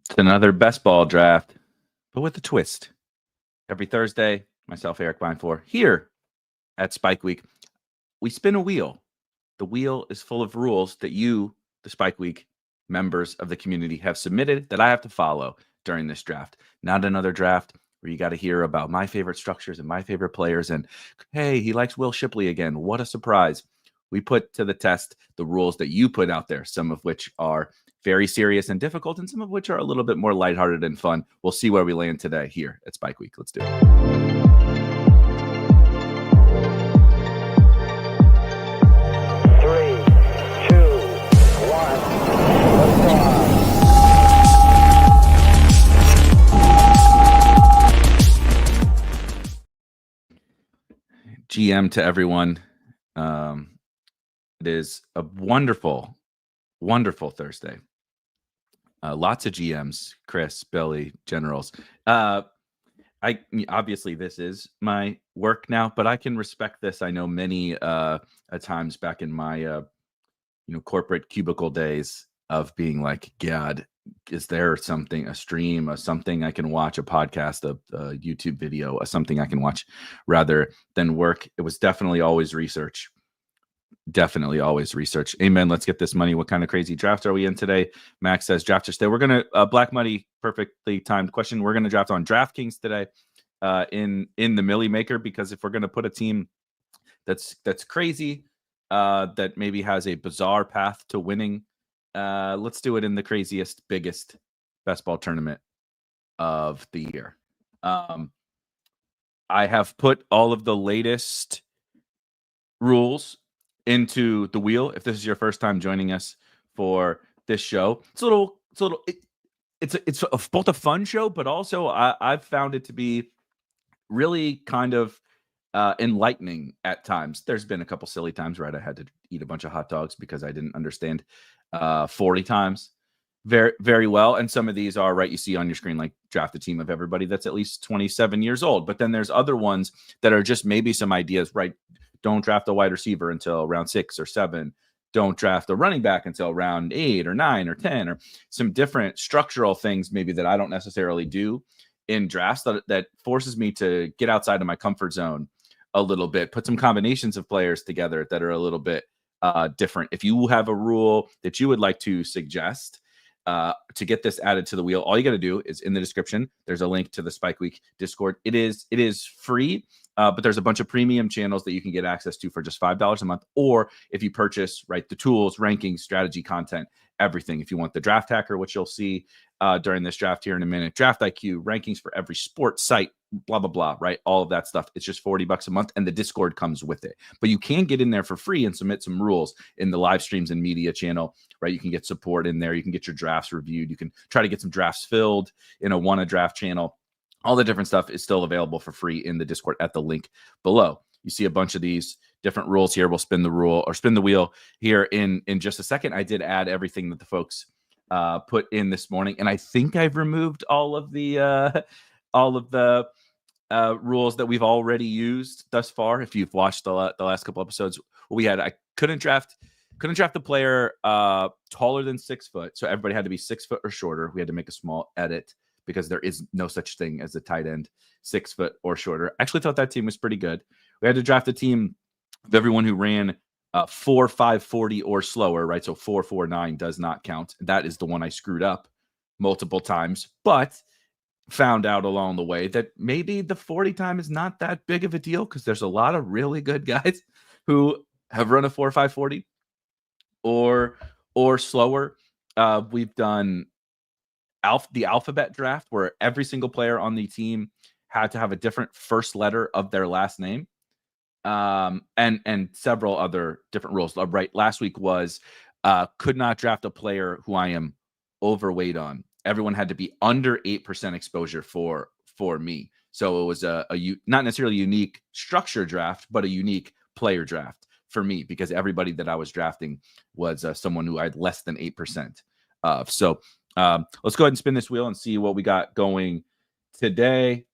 It's another best ball draft, but with a twist. Every Thursday, myself, Erik Beimfohr, here at Spike Week, we spin a wheel. The wheel is full of rules that you, the Spike Week members of the community, have submitted that I have to follow during this draft. Not another draft where you got to hear about my favorite structures and my favorite players. And hey, he likes Will Shipley again. What a surprise. We put to the test the rules that you put out there, some of which are very serious and difficult, and some of which are a little bit more lighthearted and fun. We'll see where we land today here at Spike Week. Let's do it. 3, 2, 1. GM to everyone. It is a wonderful, wonderful Thursday. Lots of GMs, Chris, Billy, generals. Obviously this is my work now, but I can respect this. I know many at times back in my corporate cubicle days of being like, God, is there something, a stream, something I can watch, a podcast, a YouTube video, something I can watch rather than work? It was definitely always research. Definitely always research. Amen. Let's get this money. What kind of crazy draft are we in today? Max says draft stay. We're going to Black Money, perfectly timed question. We're going to draft on DraftKings today in the Millie Maker, because if we're going to put a team that's crazy, that maybe has a bizarre path to winning, let's do it in the craziest, biggest best ball tournament of the year. I have put all of the latest rules into the wheel. If this is your first time joining us for this show, it's both a fun show, but also I've found it to be really kind of enlightening at times. There's been a couple silly times, right? I had to eat a bunch of hot dogs because I didn't understand 40 times very, very well. And some of these are, right, you see on your screen, like draft a team of everybody that's at least 27 years old. But then there's other ones that are just maybe some ideas, right? Don't draft a wide receiver until round 6 or 7. Don't draft a running back until round 8 or 9 or 10, or some different structural things maybe that I don't necessarily do in drafts that forces me to get outside of my comfort zone a little bit, put some combinations of players together that are a little bit different. If you have a rule that you would like to suggest to get this added to the wheel, all you got to do is in the description, there's a link to the Spike Week Discord. It is free. But there's a bunch of premium channels that you can get access to for just $5 a month. Or if you purchase, right, the tools, rankings, strategy content, everything. If you want the draft hacker, which you'll see during this draft here in a minute, draft IQ, rankings for every sport site, blah, blah, blah, right? All of that stuff. It's just $40 a month, and the Discord comes with it. But you can get in there for free and submit some rules in the live streams and media channel, right? You can get support in there. You can get your drafts reviewed. You can try to get some drafts filled in a Wanna Draft channel. All the different stuff is still available for free in the Discord at the link below. You see a bunch of these different rules here. We'll spin the wheel here in just a second. I did add everything that the folks put in this morning, and I think I've removed all of the rules that we've already used thus far. If you've watched the last couple episodes, I couldn't draft the player taller than 6 foot, so everybody had to be 6 foot or shorter. We had to make a small edit, because there is no such thing as a tight end 6 foot or shorter. I actually thought that team was pretty good. We had to draft a team of everyone who ran 4.540 or slower, right? So 4.49 does not count. That is the one I screwed up multiple times, but found out along the way that maybe the 40 time is not that big of a deal, because there's a lot of really good guys who have run a 4.540 or slower. We've done the alphabet draft, where every single player on the team had to have a different first letter of their last name, and several other different rules. Right, last week was could not draft a player who I am overweight on. Everyone had to be under 8% exposure for me. So it was a not necessarily unique structure draft, but a unique player draft for me, because everybody that I was drafting was someone who I had less than 8% of. So let's go ahead and spin this wheel and see what we got going today.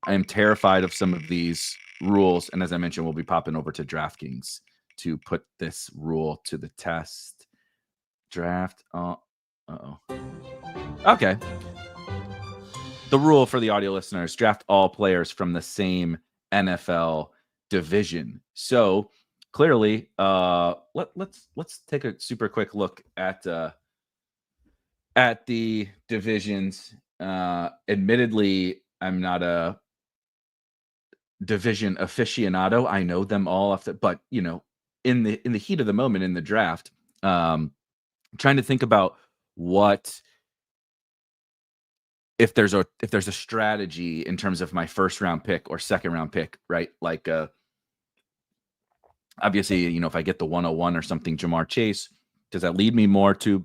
I am terrified of some of these rules. And as I mentioned, we'll be popping over to DraftKings to put this rule to the test. Draft. Uh-oh. Okay. The rule for the audio listeners: draft all players from the same NFL division. So clearly, let's take a super quick look at the divisions. Admittedly, I'm not a division aficionado. I know them all off the, but in the heat of the moment in the draft, trying to think about what if there's a strategy in terms of my first round pick or second round pick, right? Like obviously, if I get the 101 or something, Jamar Chase, does that lead me more to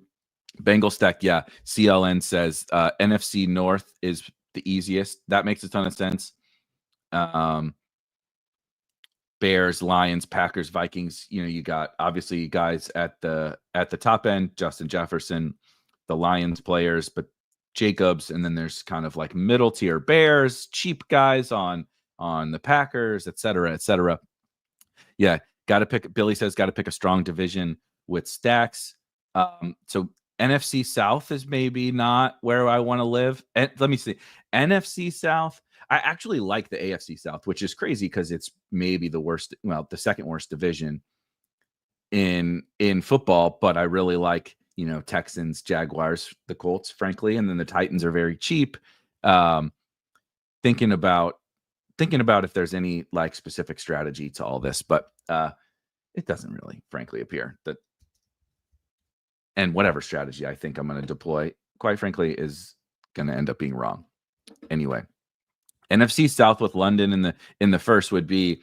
Bengal stack? Yeah. CLN says NFC North is the easiest. That makes a ton of sense. Bears, Lions, Packers, Vikings. You got obviously guys at the top end, Justin Jefferson, the Lions players, but Jacobs, and then there's kind of like middle tier Bears, cheap guys on the Packers, et cetera, et cetera. Yeah, got to pick. Billy says got to pick a strong division with stacks. So NFC South is maybe not where I want to live. And let me see, NFC South. I actually like the AFC South, which is crazy because it's maybe the second worst division in football. But I really like, Texans, Jaguars, the Colts, frankly, and then the Titans are very cheap. Thinking about if there's any like specific strategy to all this, but it doesn't really, frankly, appear that. And whatever strategy I think I'm going to deploy, quite frankly, is going to end up being wrong. Anyway. NFC South with London in the first would be,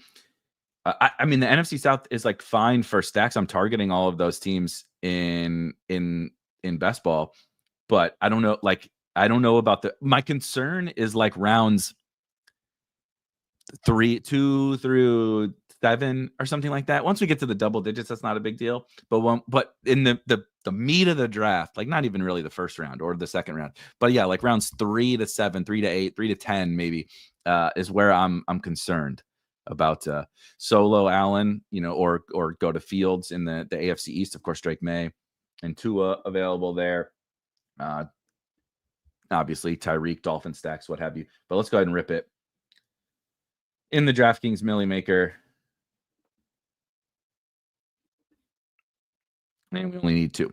I mean, the NFC South is like fine for stacks. I'm targeting all of those teams in best ball, but I don't know. Like, I don't know about my concern is like rounds 2 through 7 or something like that. Once we get to the double digits, that's not a big deal. But in the meat of the draft, like not even really the first round or the second round, but yeah, like rounds 3 to 7, 3 to 8, 3 to 10, maybe is where I'm concerned about Solo Allen, or go to Fields in the AFC East. Of course, Drake May and Tua available there. Obviously, Tyreek, Dolphin stacks, what have you. But let's go ahead and rip it. In the DraftKings Millie Maker, and we only need 2,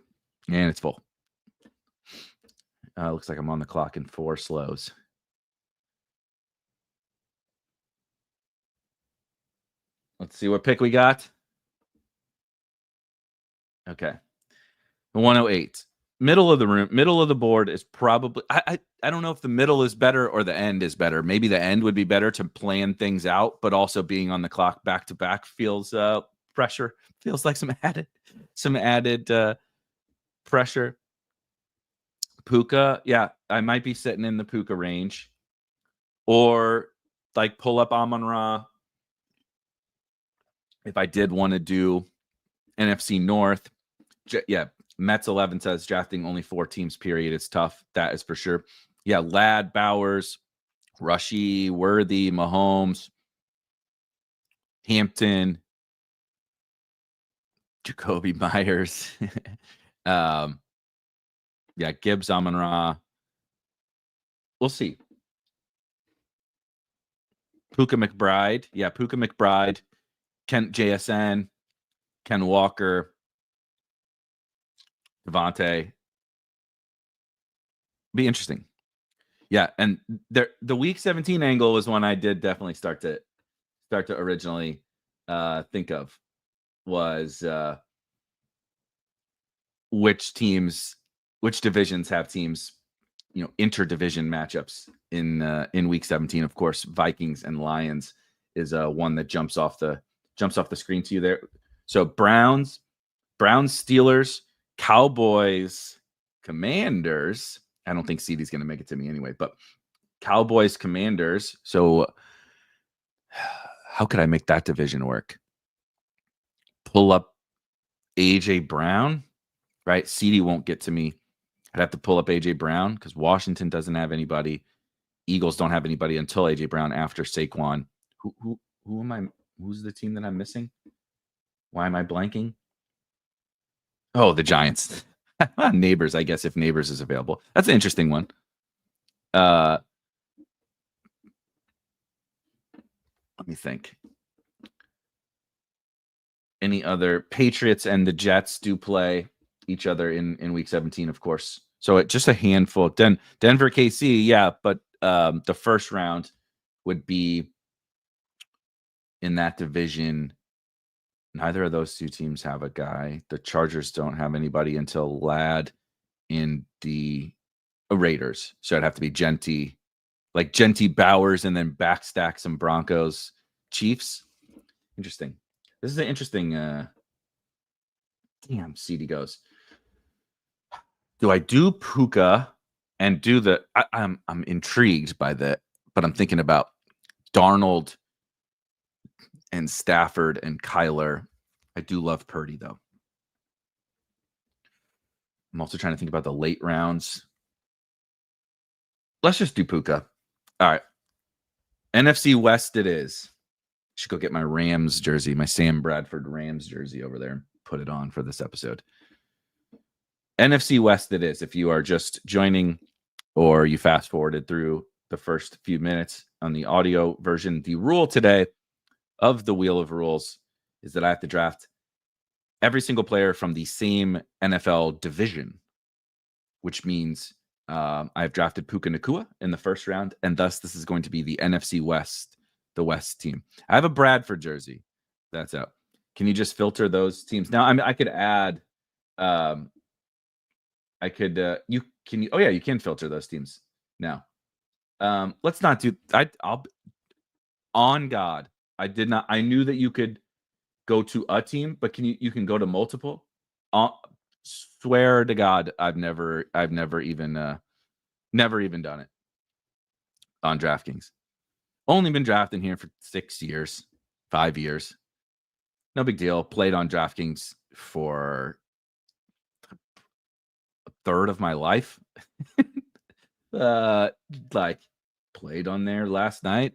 and it's full. Looks like I'm on the clock in 4 slows. Let's see what pick we got. Okay, 108. Middle of the room, middle of the board is probably. I don't know if the middle is better or the end is better. Maybe the end would be better to plan things out, but also being on the clock back to back feels pressure. Feels like some added pressure. Puka, yeah, I might be sitting in the Puka range, or like pull up Amon-Ra if I did want to do NFC North. Yeah, Mets 11 says drafting only 4 teams, period. It's tough. That is for sure. Yeah, Ladd, Bowers, Rushy, Worthy, Mahomes, Hampton, Jacoby Myers. Yeah, Gibbs, Amon-Ra. We'll see. Puka McBride. Yeah, Puka McBride. Kent JSN. Ken Walker. Devontae. Be interesting. Yeah, and the week 17 angle was one I did definitely start to originally think of, was which divisions have teams, interdivision matchups in week 17. Of course, Vikings and Lions is one that jumps off the screen to you there. So Browns, Steelers, Cowboys, Commanders. I don't think CD's going to make it to me anyway, but Cowboys, Commanders. So how could I make that division work? Pull up AJ Brown, right? CD won't get to me. I'd have to pull up AJ Brown because Washington doesn't have anybody. Eagles don't have anybody until AJ Brown after Saquon. Who am I? Who's the team that I'm missing? Why am I blanking? Oh, the Giants. Neighbors, I guess, if Neighbors is available. That's an interesting one. Let me think. Any other Patriots and the Jets do play each other in week 17, of course. So just a handful. Denver, KC, yeah, but the first round would be in that division. Neither of those two teams have a guy. The Chargers don't have anybody until Ladd in the Raiders. So it'd have to be Genty, like Genty Bowers, and then backstack some Broncos Chiefs. Interesting. This is an interesting damn CD goes. Do I do Puka and do the I'm intrigued by that, but I'm thinking about Darnold and Stafford and Kyler. I do love Purdy, though. I'm also trying to think about the late rounds. Let's just do Puka. All right. NFC West it is. Should go get my Rams jersey, my Sam Bradford Rams jersey over there and put it on for this episode. NFC West it is. If you are just joining or you fast forwarded through the first few minutes on the audio version, the rule today of the Wheel of Rules is that I have to draft every single player from the same NFL division, which means I've drafted Puka Nacua in the first round, and thus this is going to be the NFC West, the West team. I have a Bradford jersey. That's out. Can you just filter those teams? Now, I mean, I could add, you can filter those teams now. Let's not do, I'll, on God, I knew that you could go to a team, but you can go to multiple. Swear to God, I've never even done it on DraftKings. Only been drafting here for 5 years. No big deal. Played on DraftKings for a third of my life. Like played on there last night.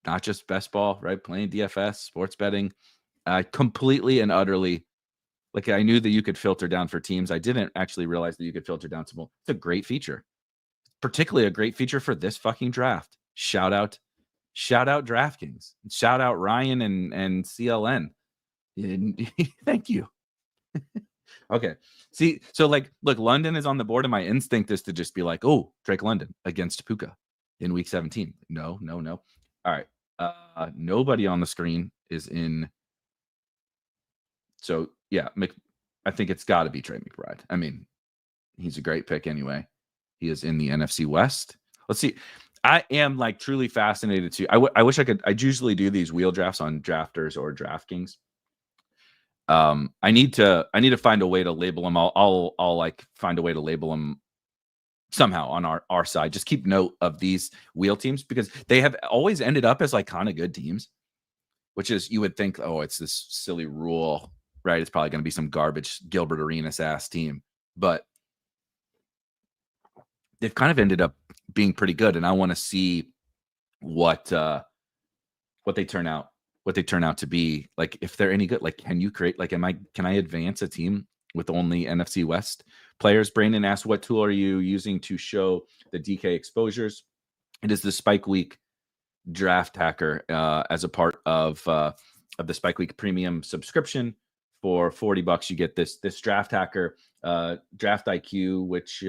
Not just best ball, right? Playing DFS, sports betting. Completely and utterly, like I knew that you could filter down for teams. I didn't actually realize that you could filter down to multiple. It's a great feature. Particularly a great feature for this fucking draft. Shout out DraftKings. Shout out Ryan and CLN. Thank you. Okay. See, so like, look, London is on the board, and my instinct is to just be like, oh, Drake London against Puka in week 17. No. All right. Nobody on the screen is in. So yeah, I think it's got to be Trey McBride. I mean, he's a great pick anyway. He is in the NFC West. Let's see. I am like truly fascinated too. I wish I could. I usually do these wheel drafts on Drafters or DraftKings. I need to find a way to label them. I'll like find a way to label them somehow on our side. Just keep note of these wheel teams because they have always ended up as like kind of good teams, which is you would think, oh, it's this silly rule, right? It's probably going to be some garbage Gilbert Arenas ass team, but they've kind of ended up being pretty good, and I want to see what they turn out to be. Like if they're any good, like can you create like can I advance a team with only NFC West players? Brandon asked, what tool are you using to show the DK exposures? It is the Spike Week Draft Hacker as a part of the Spike Week Premium subscription. For $40, you get this Draft Hacker Draft IQ, which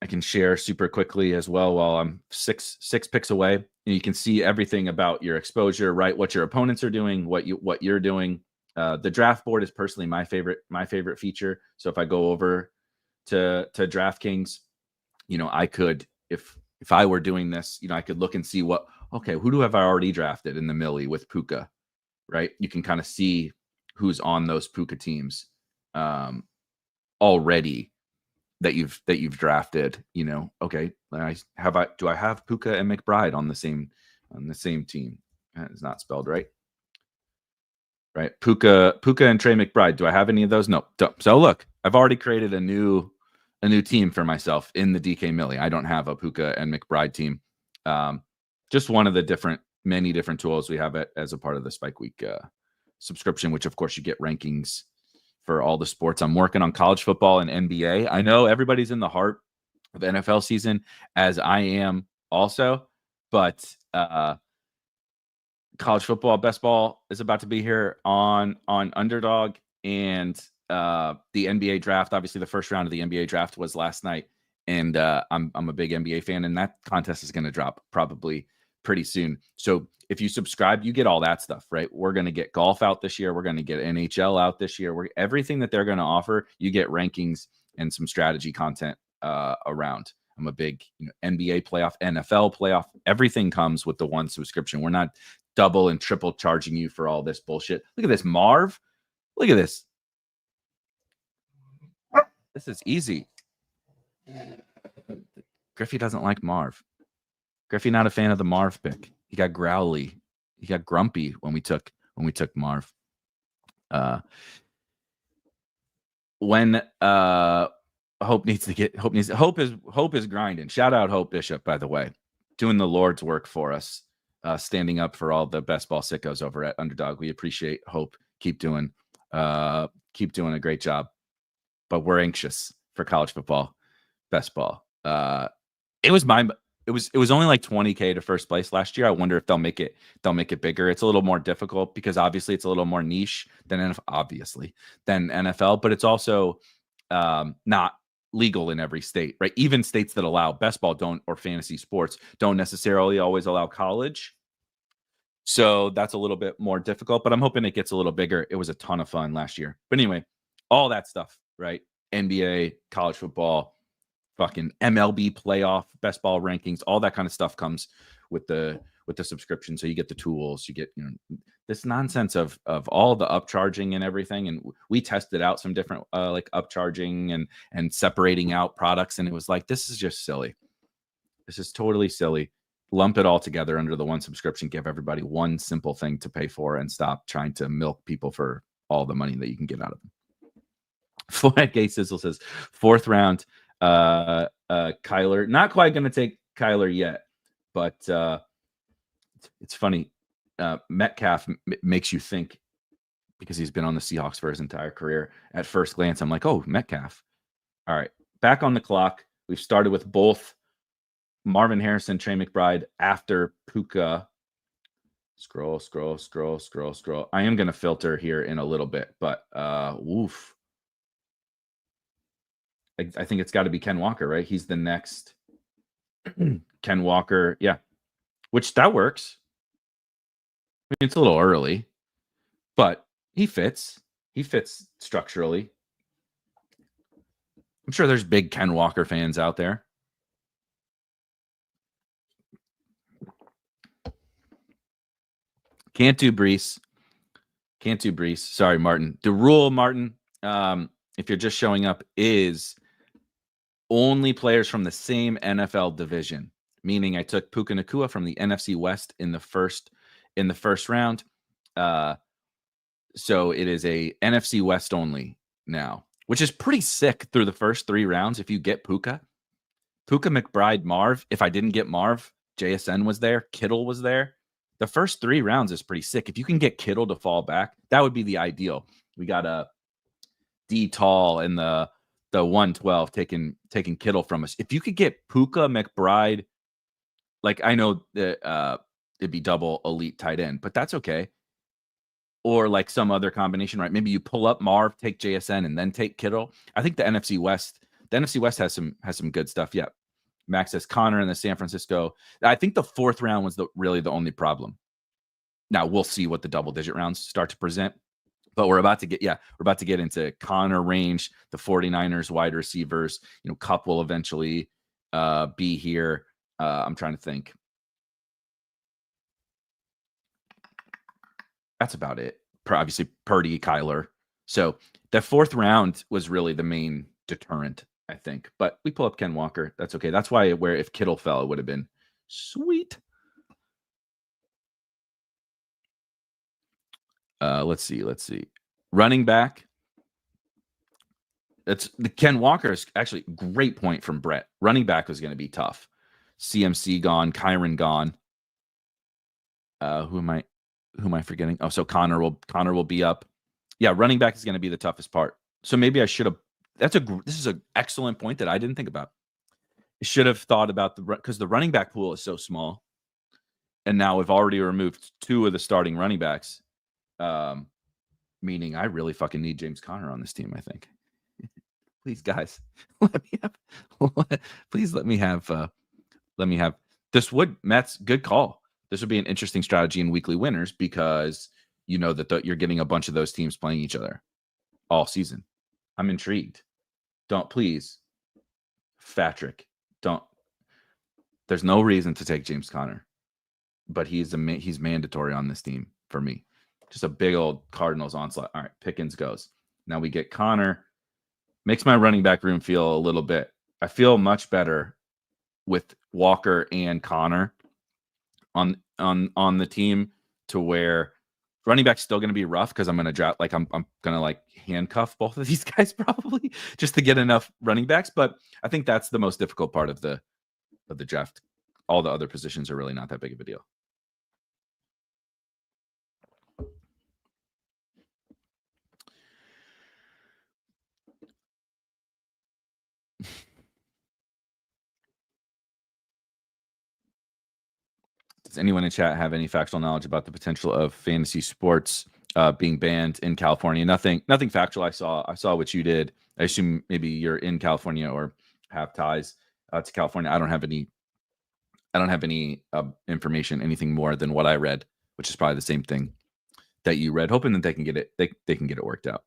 I can share super quickly as well while I'm six picks away. And you can see everything about your exposure, right? What your opponents are doing, what you're doing. The draft board is personally my favorite feature. So if I go over to DraftKings, I could, if I were doing this, I could look and see who have I already drafted in the Millie with Puka, right? You can kind of see who's on those Puka teams already that you've drafted. Okay, do I have Puka and McBride on the same team? It's not spelled right. Right, Puka and Trey McBride. Do I have any of those? No. So look, I've already created a new team for myself in the DK Millie. I don't have a Puka and McBride team. Just one of the many different tools we have as a part of the Spike Week subscription, which of course you get rankings for all the sports. I'm working on college football and NBA. I know everybody's in the heart of NFL season, as I am also, but college football, best ball is about to be here on Underdog, and the NBA draft. Obviously, the first round of the NBA draft was last night, and I'm a big NBA fan, and that contest is going to drop probably pretty soon. So if you subscribe, you get all that stuff, right? We're going to get golf out this year. We're going to get NHL out this year. Everything that they're going to offer, you get rankings and some strategy content around. I'm a big NBA playoff, NFL playoff. Everything comes with the one subscription. We're not double and triple charging you for all this bullshit. Look at this, Marv. Look at this. This is easy. Griffey doesn't like Marv. Griffey not a fan of the Marv pick. He got growly. He got grumpy when we took Marv. When Hope is grinding. Shout out Hope Bishop, by the way, doing the Lord's work for us, standing up for all the best ball sickos over at Underdog. We appreciate Hope. Keep doing a great job. But we're anxious for college football, best ball. It was only like 20K to first place last year. I wonder if they'll make it bigger. It's a little more difficult because obviously it's a little more niche than NFL, but it's also not legal in every state, right? Even states that allow best ball or fantasy sports don't necessarily always allow college. So that's a little bit more difficult, but I'm hoping it gets a little bigger. It was a ton of fun last year. But anyway, all that stuff, right? NBA, college football, fucking MLB playoff, best ball rankings, all that kind of stuff comes with the subscription. So you get the tools, you get this nonsense of all the upcharging and everything. And we tested out some different like upcharging and separating out products, and it was like, this is just silly. This is totally silly. Lump it all together under the one subscription. Give everybody one simple thing to pay for, and stop trying to milk people for all the money that you can get out of them. Flat Gay Sizzle says 4th round. Kyler, not quite going to take Kyler yet, but it's funny. Metcalf makes you think, because he's been on the Seahawks for his entire career. At first glance, I'm like, oh, Metcalf. All right, back on the clock. We've started with both Marvin Harrison, Trey McBride after Puka. Scroll. I am going to filter here in a little bit, but woof. I think it's got to be Ken Walker, right? He's the next Ken Walker. Yeah. Which that works. I mean, it's a little early, but he fits. He fits structurally. I'm sure there's big Ken Walker fans out there. Can't do Brees. Sorry, Martin. The rule, Martin, if you're just showing up, is only players from the same NFL division. Meaning, I took Puka Nacua from the NFC West in the first round. So it is a NFC West only now, which is pretty sick through the first 3 rounds. If you get Puka, McBride, Marv. If I didn't get Marv, JSN was there, Kittle was there. The first 3 rounds is pretty sick. If you can get Kittle to fall back, that would be the ideal. We got a D Tall in the 112 taking Kittle from us. If you could get Puka, McBride, like, I know that it'd be double elite tight end, but that's okay. Or like some other combination, right? Maybe you pull up Marv, take JSN, and then take Kittle. I think the NFC West has some good stuff. Yeah. Max says Connor in the San Francisco. I think the 4th round was really the only problem. Now we'll see what the double-digit rounds start to present. But we're about to get into Connor range, the 49ers wide receivers. Kupp will eventually be here. I'm trying to think. That's about it. Obviously, Purdy, Kyler. So the 4th round was really the main deterrent, I think. But we pull up Ken Walker. That's okay. That's why if Kittle fell, it would have been sweet. Let's see. Running back. It's the Ken Walker is actually great point from Brett. Running back was going to be tough. CMC gone, Kyron gone. Who am I forgetting? Oh, so Connor will be up. Yeah, running back is going to be the toughest part. So maybe I should have. This is an excellent point that I didn't think about. I should have thought about because the running back pool is so small, and now we've already removed 2 of the starting running backs, meaning I really fucking need James Conner on this team. I think. Please, guys, please let me have. This would Matt's good call. This would be an interesting strategy in weekly winners because you know that you're getting a bunch of those teams playing each other all season. I'm intrigued. Don't please, Patrick. Don't. There's no reason to take James Conner, but he's mandatory on this team for me. Just a big old Cardinals onslaught. All right, Pickens goes. Now we get Conner. Makes my running back room feel a little bit. I feel much better with Walker and Conner on the team to where running back's still going to be rough because I'm going to draft I'm going to like handcuff both of these guys probably just to get enough running backs. But I think that's the most difficult part of the draft. All the other positions are really not that big of a deal. Does anyone in chat have any factual knowledge about the potential of fantasy sports being banned in California? Nothing factual. I saw what you did. I assume maybe you're in California or have ties to California. I don't have any information, anything more than what I read, which is probably the same thing that you read, hoping that they can get it. They can get it worked out.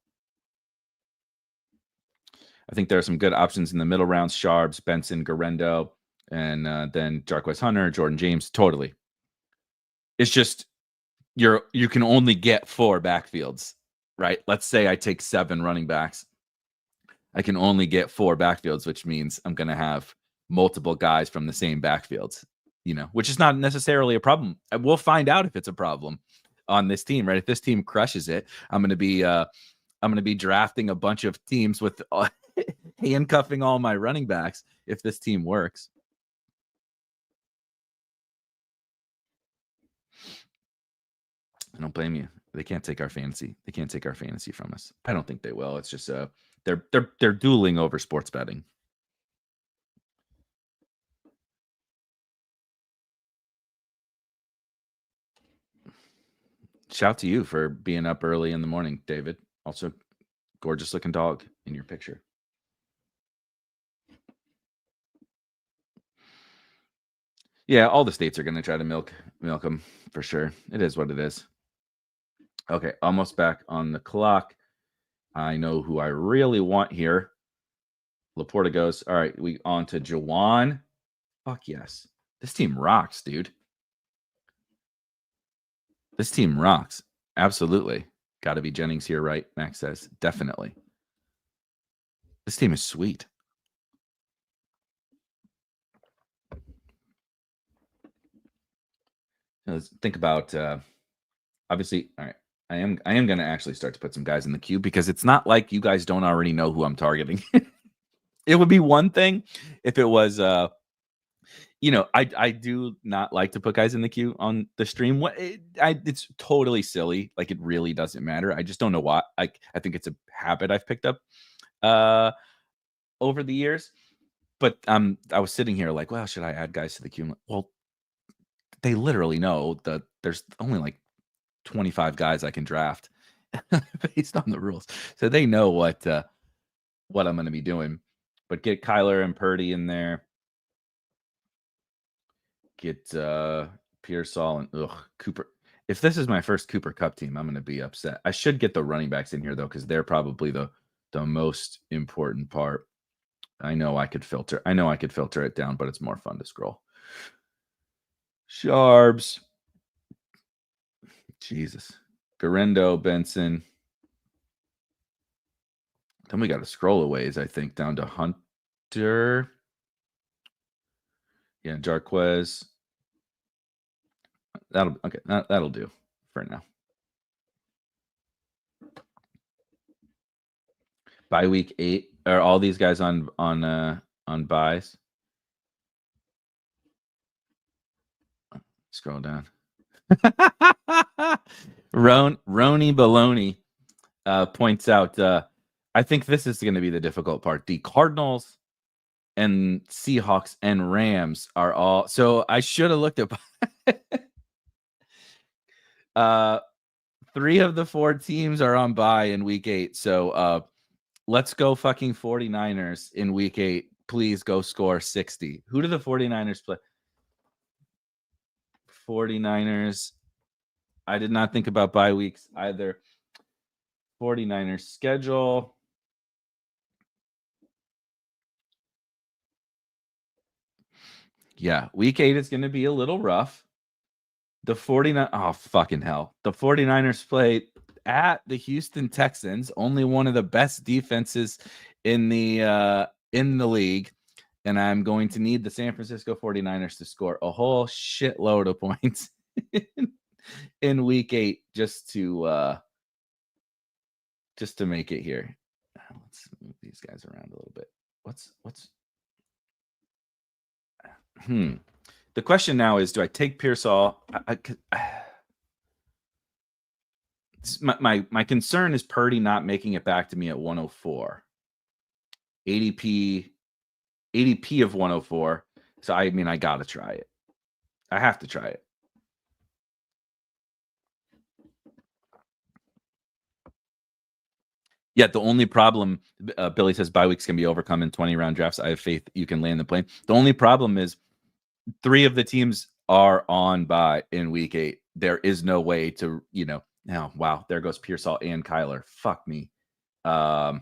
I think there are some good options in the middle rounds: Sharps, Benson, Garendo, and then Jarquez Hunter, Jordan James. Totally. It's just you can only get 4 backfields, right? Let's say I take 7 running backs. I can only get 4 backfields, which means I'm going to have multiple guys from the same backfields, which is not necessarily a problem. We'll find out if it's a problem on this team, right? If this team crushes it, I'm going to be drafting a bunch of teams with handcuffing all my running backs if this team works. I don't blame you. They can't take our fantasy. They can't take our fantasy from us. I don't think they will. It's just they're dueling over sports betting. Shout to you for being up early in the morning, David. Also, gorgeous looking dog in your picture. Yeah, all the states are going to try to milk them for sure. It is what it is. Okay, almost back on the clock. I know who I really want here. Laporta goes. All right, we on to Jawan. Fuck yes. This team rocks, dude. This team rocks. Absolutely. Got to be Jennings here, right? Max says. Definitely. This team is sweet. Let's think about obviously, all right. I am going to actually start to put some guys in the queue because it's not like you guys don't already know who I'm targeting. It would be one thing if it was I do not like to put guys in the queue on the stream. It's totally silly. Like, it really doesn't matter. I just don't know why. I think it's a habit I've picked up over the years. But I was sitting here like, well, should I add guys to the queue? Well, they literally know that there's only like 25 guys I can draft based on the rules. So they know what I'm going to be doing. But get Kyler and Purdy in there. Get Pearsall and Cooper. If this is my first Cooper Kupp team, I'm going to be upset. I should get the running backs in here, though, because they're probably the most important part. I know I could filter it down, but it's more fun to scroll. Sharps. Jesus. Garendo, Benson. Then we got to scroll a ways, I think, down to Hunter. Yeah, Jarquez. That'll do for now. By week 8, are all these guys on buys? Scroll down. Roni Baloney. points out, I think this is going to be the difficult part. The Cardinals and Seahawks and Rams are all. So I should have looked at 3 of the 4 teams are on bye in week 8. So let's go fucking 49ers in week 8. Please go score 60. Who do the 49ers play? 49ers. I did not think about bye weeks either. 49ers schedule. Yeah, week 8 is going to be a little rough. The 49 oh fucking hell. The 49ers play at the Houston Texans, only one of the best defenses in the league, and I'm going to need the San Francisco 49ers to score a whole shitload of points in week 8 just to make it here. Let's move these guys around a little bit. What's the question now is, do I take Pearsall? My concern is Purdy not making it back to me at 104. ADP of 104. So I mean, I gotta try it. I have to try it. Yeah, the only problem, Billy says bye weeks can be overcome in 20-round drafts. I have faith you can land the plane. The only problem is 3 of the teams are on bye in week 8. There is no way to, now, wow, there goes Pearsall and Kyler. Fuck me. Cup,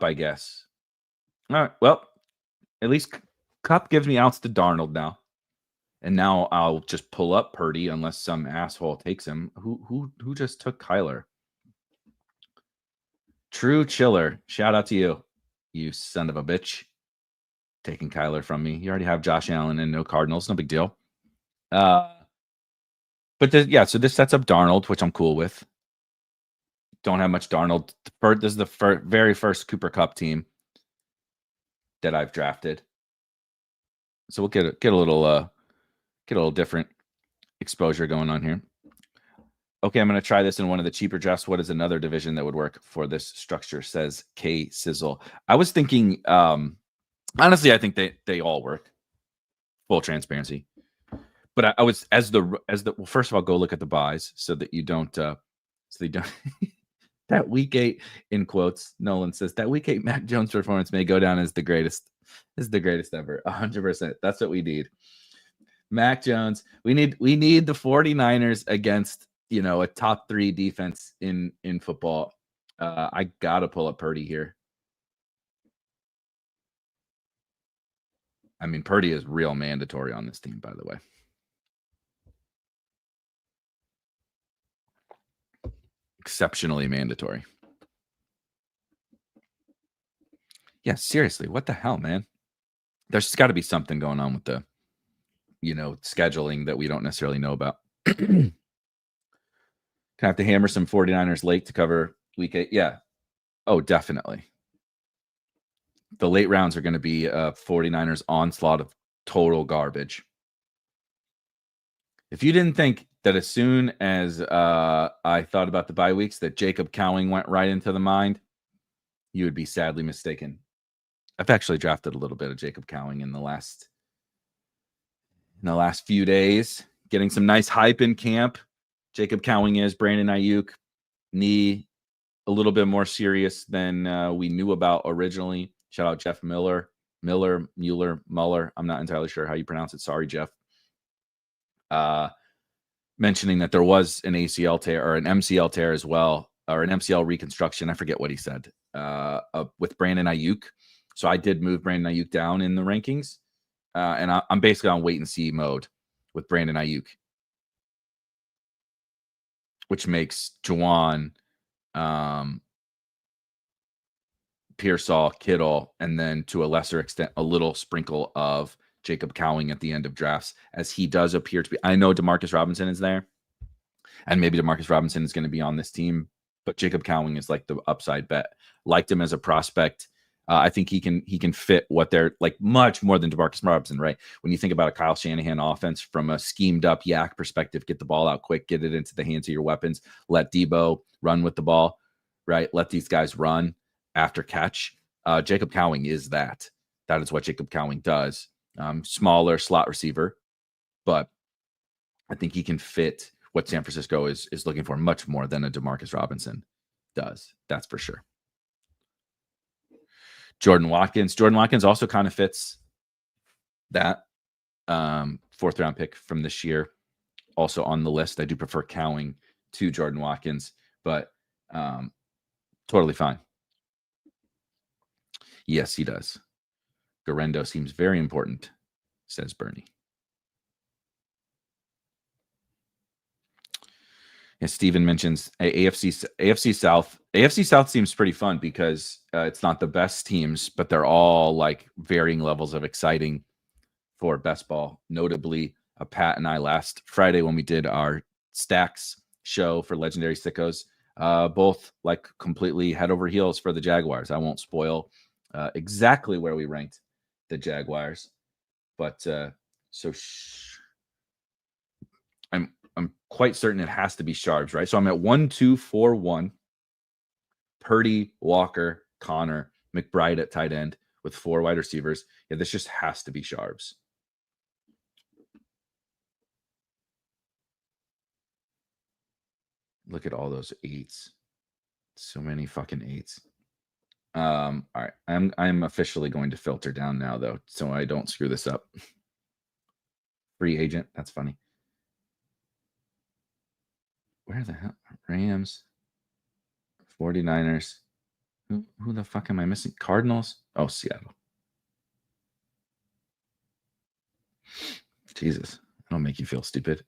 I guess. All right, well, at least Cup gives me outs to Darnold now. And now I'll just pull up Purdy unless some asshole takes him. Who just took Kyler? True Chiller. Shout out to you, you son of a bitch. Taking Kyler from me. You already have Josh Allen and no Cardinals. No big deal. So this sets up Darnold, which I'm cool with. Don't have much Darnold. This is the very first Cooper Kupp team that I've drafted. So we'll get a little different exposure going on here. Okay, I'm going to try this in one of the cheaper drafts. What is another division that would work for this structure? Says K Sizzle. I was thinking, honestly, I think they all work. Full transparency. But I was well, first of all, go look at the buys so that you don't that week 8 in quotes. Nolan says that week 8 Mac Jones performance may go down as the greatest. This is the greatest ever. 100%. That's what we need. Mac Jones. We need the 49ers against a top 3 defense in football. I gotta pull up Purdy here. I mean, Purdy is real mandatory on this team, by the way. Exceptionally mandatory. Yeah, seriously, what the hell, man? There's got to be something going on with the, scheduling that we don't necessarily know about. Can I have to hammer some 49ers late to cover week 8? Yeah. Oh, definitely. The late rounds are going to be 49ers onslaught of total garbage. If you didn't think that as soon as I thought about the bye weeks that Jacob Cowing went right into the mind, you would be sadly mistaken. I've actually drafted a little bit of Jacob Cowing in the last few days, getting some nice hype in camp. Jacob Cowing is Brandon Ayuk, knee a little bit more serious than we knew about originally. Shout out Jeff Mueller. I'm not entirely sure how you pronounce it. Sorry, Jeff. Mentioning that there was an ACL tear or an MCL tear as well, or an MCL reconstruction. I forget what he said with Brandon Ayuk. So I did move Brandon Ayuk down in the rankings. And I'm basically on wait and see mode with Brandon Ayuk, which makes Juwan, Pearsall, Kittle, and then to a lesser extent, a little sprinkle of Jacob Cowing at the end of drafts, as he does appear to be. I know Demarcus Robinson is there, and maybe Demarcus Robinson is going to be on this team, but Jacob Cowing is like the upside bet. Liked him as a prospect I think he can fit what they're like much more than DeMarcus Robinson, right? When you think about a Kyle Shanahan offense from a schemed up yak perspective, get the ball out quick, get it into the hands of your weapons, let Debo run with the ball, right? Let these guys run after catch. Jacob Cowing is that. That is what Jacob Cowing does. Smaller slot receiver, but I think he can fit what San Francisco is looking for much more than a DeMarcus Robinson does. That's for sure. Jordan Watkins also kind of fits that. 4th round pick from this year, also on the list. I do prefer Cowing to Jordan Watkins, but totally fine. Yes, he does. Garendo seems very important, says Bernie. And Steven mentions AFC South. AFC South seems pretty fun because it's not the best teams, but they're all like varying levels of exciting for best ball. Notably, Pat and I last Friday when we did our stacks show for Legendary Sickos, both like completely head over heels for the Jaguars. I won't spoil exactly where we ranked the Jaguars, but I'm quite certain it has to be Sharps, right? So I'm at 1, 2, 4, 1. Purdy, Walker, Connor, McBride at tight end with 4 wide receivers. Yeah, this just has to be Sharps. Look at all those 8s. So many fucking 8s. All right. I'm officially going to filter down now, though, so I don't screw this up. Free agent. That's funny. Where the hell? Rams, 49ers. Who the fuck am I missing? Cardinals? Oh, Seattle. Jesus. That'll make you feel stupid.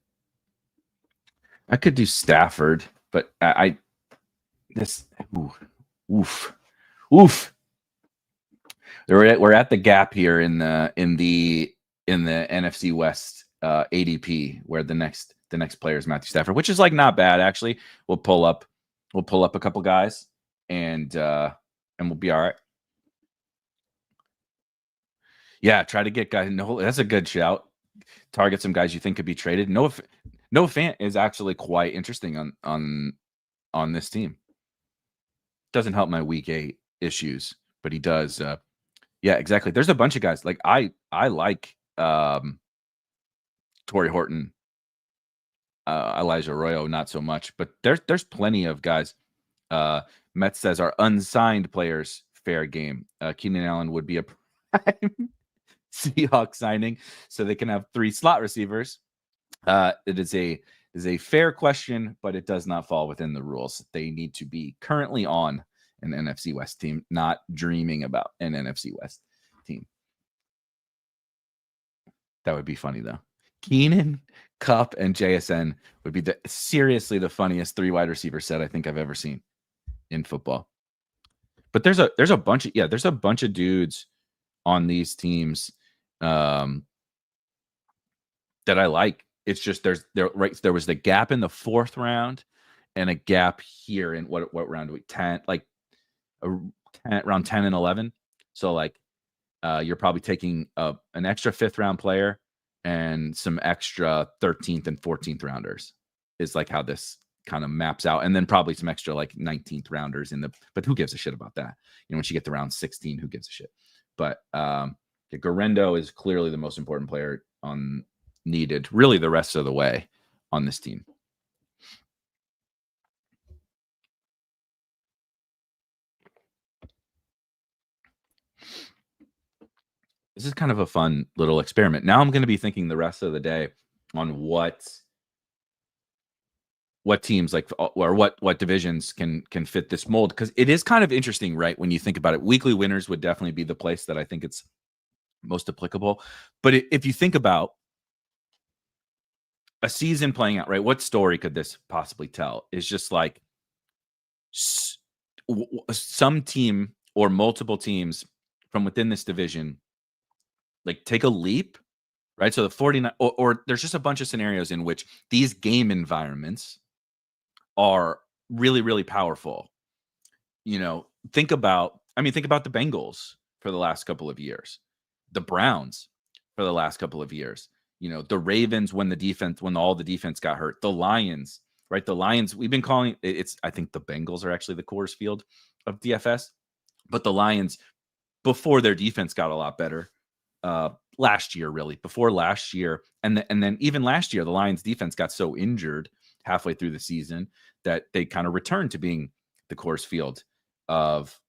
I could do Stafford, but oof. We're at the gap here in the NFC West ADP where the next player is Matthew Stafford, which is like not bad actually. We'll pull up a couple guys and we'll be all right. Yeah, try to get guys. No, that's a good shout. Target some guys you think could be traded. Noah Fant is actually quite interesting on this team. Doesn't help my week 8 issues, but he does. Yeah, exactly. There's a bunch of guys like I like Torrey Horton, Elijah Arroyo, not so much, but there's plenty of guys. Metz says our unsigned players fair game. Keenan Allen would be a prime Seahawks signing, so they can have 3 slot receivers. It is a fair question, but it does not fall within the rules. They need to be currently on an NFC West team, not dreaming about an NFC West team. That would be funny though. Keenan, Kupp, and JSN would be seriously the funniest 3 wide receiver set I think I've ever seen in football. But there's a bunch of dudes on these teams that I like. It's just there was the gap in the 4th round and a gap here in what round do we 10 like around 10 and 11. So like you're probably taking an extra 5th round player and some extra 13th and 14th rounders is like how this kind of maps out. And then probably some extra like 19th rounders but who gives a shit about that? Once you get to round 16, who gives a shit? But Garendo is clearly the most important player needed really the rest of the way on this team. This is kind of a fun little experiment. Now I'm going to be thinking the rest of the day on what teams like or what divisions can fit this mold, because it is kind of interesting, right? When you think about it, weekly winners would definitely be the place that I think it's most applicable. But if you think about a season playing out, right, what story could this possibly tell? Is just like some team or multiple teams from within this division like take a leap, right? So the 49 or there's just a bunch of scenarios in which these game environments are really, really powerful. Think about I mean, think about the Bengals for the last couple of years, the Browns for the last couple of years, the Ravens when all the defense got hurt, the Lions, right? The Lions, we've been calling it's, I think the Bengals are actually the Coors Field of DFS, but the Lions, before their defense got a lot better, last year, really, before last year. And then even last year, the Lions defense got so injured halfway through the season that they kind of returned to being the Coors Field of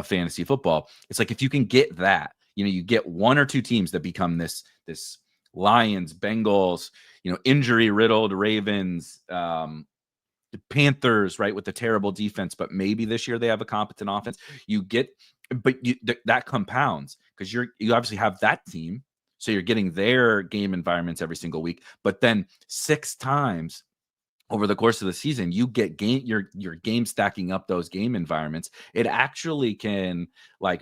fantasy football. It's like, if you can get that, you get one or two teams that become this Lions, Bengals, injury riddled Ravens, the Panthers, right, with the terrible defense, but maybe this year they have a competent offense. That compounds because you obviously have that team, so you're getting their game environments every single week. But then 6 times over the course of the season, you get your game stacking up those game environments. It actually can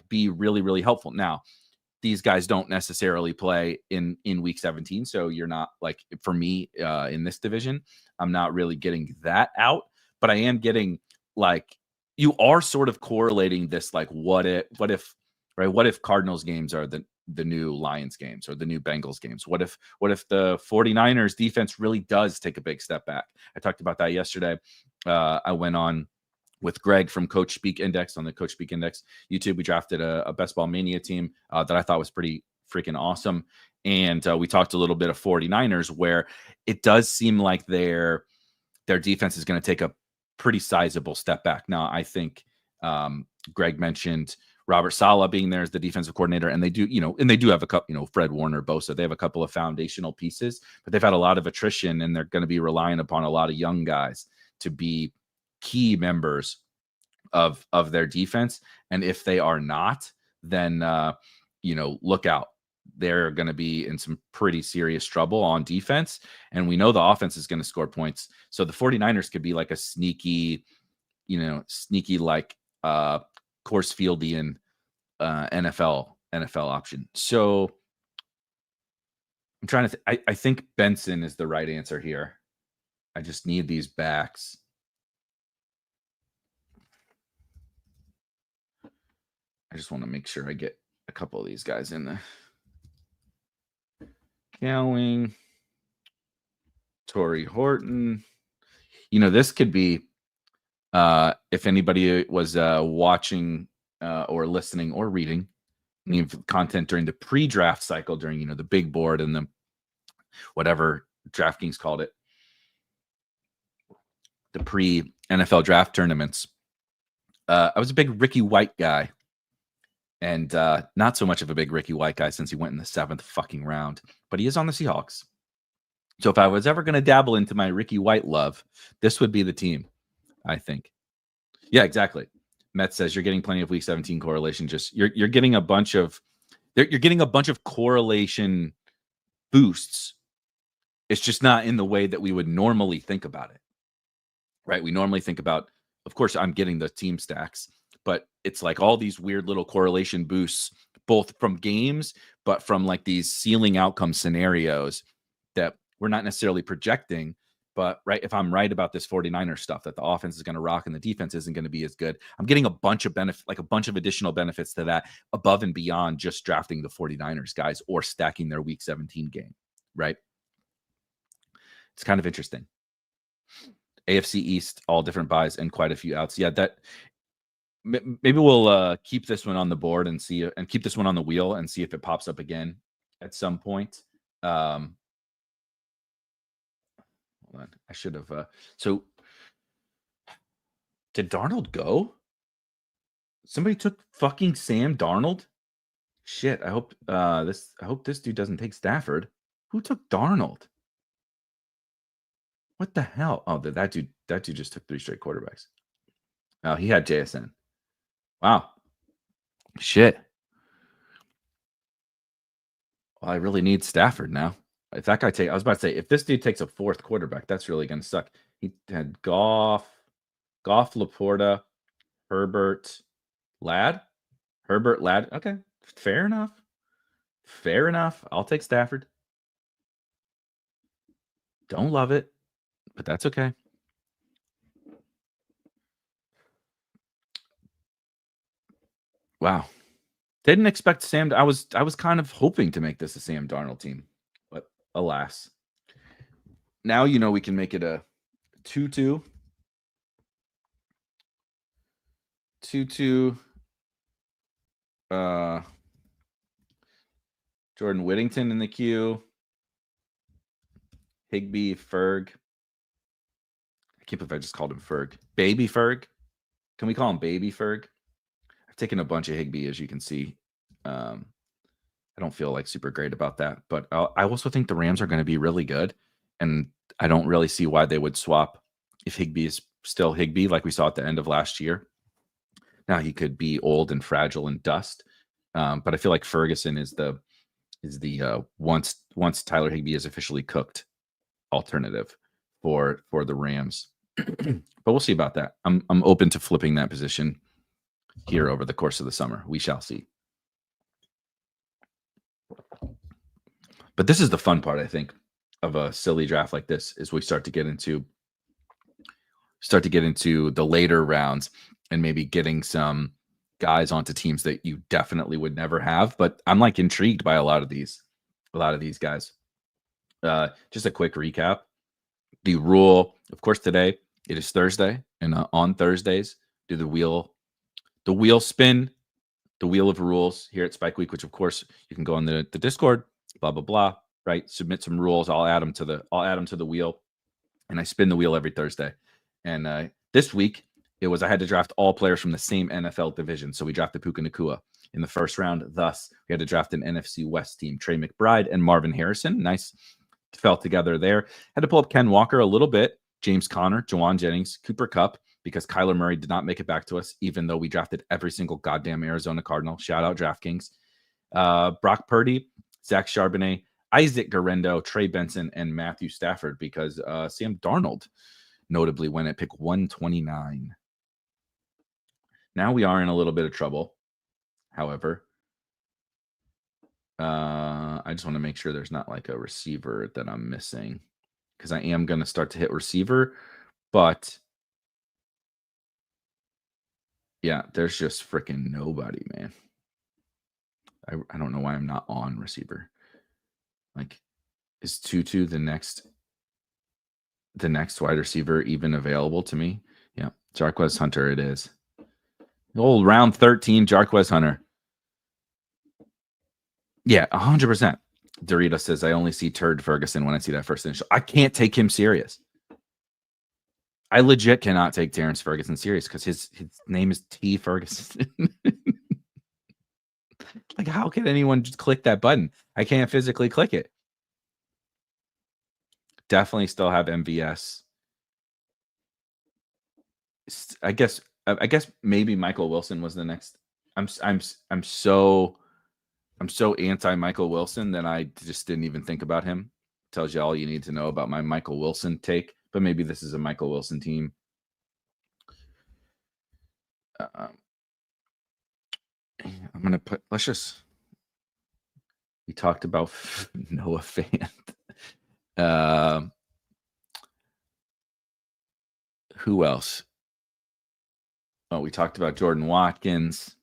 be really, really helpful. Now, these guys don't necessarily play in week 17. So you're not for me in this division, I'm not really getting that out, but I am getting you are sort of correlating this, what if Cardinals games are the new Lions games or the new Bengals games? What if the 49ers defense really does take a big step back? I talked about that yesterday. I went on with Greg from Coach Speak Index on the Coach Speak Index YouTube. We drafted a Best Ball Mania team that I thought was pretty freaking awesome. And we talked a little bit of 49ers, where it does seem like their defense is going to take a pretty sizable step back. Now, I think Greg mentioned Robert Saleh being there as the defensive coordinator, and they do have a couple, Fred Warner, Bosa, they have a couple of foundational pieces, but they've had a lot of attrition, and they're going to be relying upon a lot of young guys to be key members of their defense. And if they are not, then look out. They're going to be in some pretty serious trouble on defense, and we know the offense is going to score points. So the 49ers could be like a sneaky Coors Fieldian NFL option. So I'm trying to I think Benson is the right answer here. I just need these backs. I just want to make sure I get a couple of these guys in there. Cowing, Torrey Horton. This could be, if anybody was watching or listening or reading any content during the pre-draft cycle, during, the big board and the whatever DraftKings called it, the pre-NFL draft tournaments. I was a big Ricky White guy. And not so much of a big Ricky White guy since he went in the 7th fucking round, but he is on the Seahawks. So if I was ever going to dabble into my Ricky White love, this would be the team, I think. Yeah, exactly. Met says you're getting plenty of week 17 correlation. Just you're getting a bunch of correlation boosts. It's just not in the way that we would normally think about it, right? We normally think about, of course, I'm getting the team stacks, but it's like all these weird little correlation boosts, both from games, but from these ceiling outcome scenarios that we're not necessarily projecting. But right, if I'm right about this 49er stuff, that the offense is going to rock and the defense isn't going to be as good, I'm getting a bunch of benefit, a bunch of additional benefits to that above and beyond just drafting the 49ers guys or stacking their week 17 game, right? It's kind of interesting. AFC East, all different buys and quite a few outs. Yeah, that maybe we'll keep this one on the board and keep this one on the wheel and see if it pops up again at some point. Hold on. I should have. So did Darnold go? Somebody took fucking Sam Darnold? Shit. I hope this dude doesn't take Stafford. Who took Darnold? What the hell? Oh, that dude just took 3 straight quarterbacks. Oh, he had JSN. Wow. Shit. Well, I really need Stafford now. If that guy I was about to say, if this dude takes a 4th quarterback, that's really going to suck. He had Goff, Laporta, Herbert, Ladd. Okay. Fair enough. I'll take Stafford. Don't love it, but that's okay. Wow. Didn't expect Sam. I was kind of hoping to make this a Sam Darnold team, but alas. Now we can make it a 2-2. 2-2. Jordan Whittington in the queue. Higbee, Ferg. I can't believe I just called him Ferg. Baby Ferg. Can we call him Baby Ferg? I've taken a bunch of Higbee, as you can see. I don't feel like super great about that, but I also think the Rams are going to be really good, and I don't really see why they would swap if Higbee is still Higbee, like we saw at the end of last year. Now he could be old and fragile and dust, but I feel like Ferguson is the once Tyler Higbee is officially cooked alternative for the Rams. But we'll see about that. I'm open to flipping that position here over the course of the summer. We shall see. But this is the fun part, I think, of a silly draft like this, is we start to get into the later rounds and maybe getting some guys onto teams that you definitely would never have. But I'm like intrigued by a lot of these guys. Just a quick recap. The rule, of course, today it is Thursday, and on Thursdays do the wheel spin, the wheel of rules here at Spike Week, which of course you can go on the Discord, blah blah blah, right? Submit some rules. I'll add them to the wheel, and I spin the wheel every Thursday. And this week I had to draft all players from the same NFL division. So we drafted Puka Nacua in the first round. Thus, we had to draft an NFC West team: Trey, McBride, and Marvin Harrison. Nice. Fell together there. Had to pull up Ken Walker a little bit, James Conner, Jawan Jennings, Cooper Kupp, because Kyler Murray did not make it back to us, even though we drafted every single goddamn Arizona Cardinal. Shout out DraftKings. Brock Purdy, Zach Charbonnet, Isaac Guerrero, Trey Benson, and Matthew Stafford, because Sam Darnold notably went at pick 129. Now we are in a little bit of trouble, however. I just want to make sure there's not like a receiver that I'm missing, because I am going to start to hit receiver, but yeah, there's just freaking nobody, man. I don't know why I'm not on receiver. Like, is Tutu the next wide receiver even available to me? Yeah, Jarquez Hunter it is. Old round 13 Jarquez Hunter. Yeah, 100%. Dorita says, I only see Turd Ferguson when I see that first initial. I can't take him serious. I legit cannot take Terrence Ferguson serious because his name is T. Ferguson. Like, how can anyone just click that button? I can't physically click it. Definitely still have MVS. I guess maybe Michael Wilson was the next. I'm so anti Michael Wilson that I just didn't even think about him. Tells you all you need to know about my Michael Wilson take. But maybe this is a Michael Wilson team. I'm gonna put. Let's just. We talked about Noah Fant. Who else? Oh, we talked about Jordan Watkins.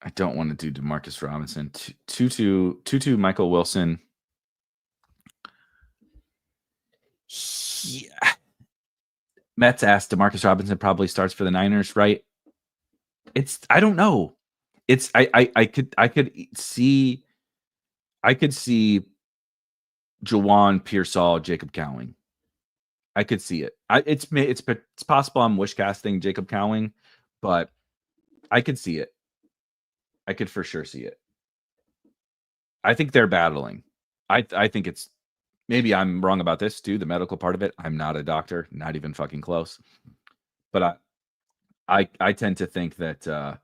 I don't want to do DeMarcus Robinson. Tutu, Michael Wilson. Yeah. Mets asked DeMarcus Robinson probably starts for the Niners, right? I don't know. I could see Jawan, Pearsall, Jacob Cowing. I could see it. It's possible I'm wish casting Jacob Cowing, but I could see it. I could for sure see it. I think they're battling. I think it's, maybe I'm wrong about this too, the medical part of it. I'm not a doctor, not even fucking close. But I tend to think that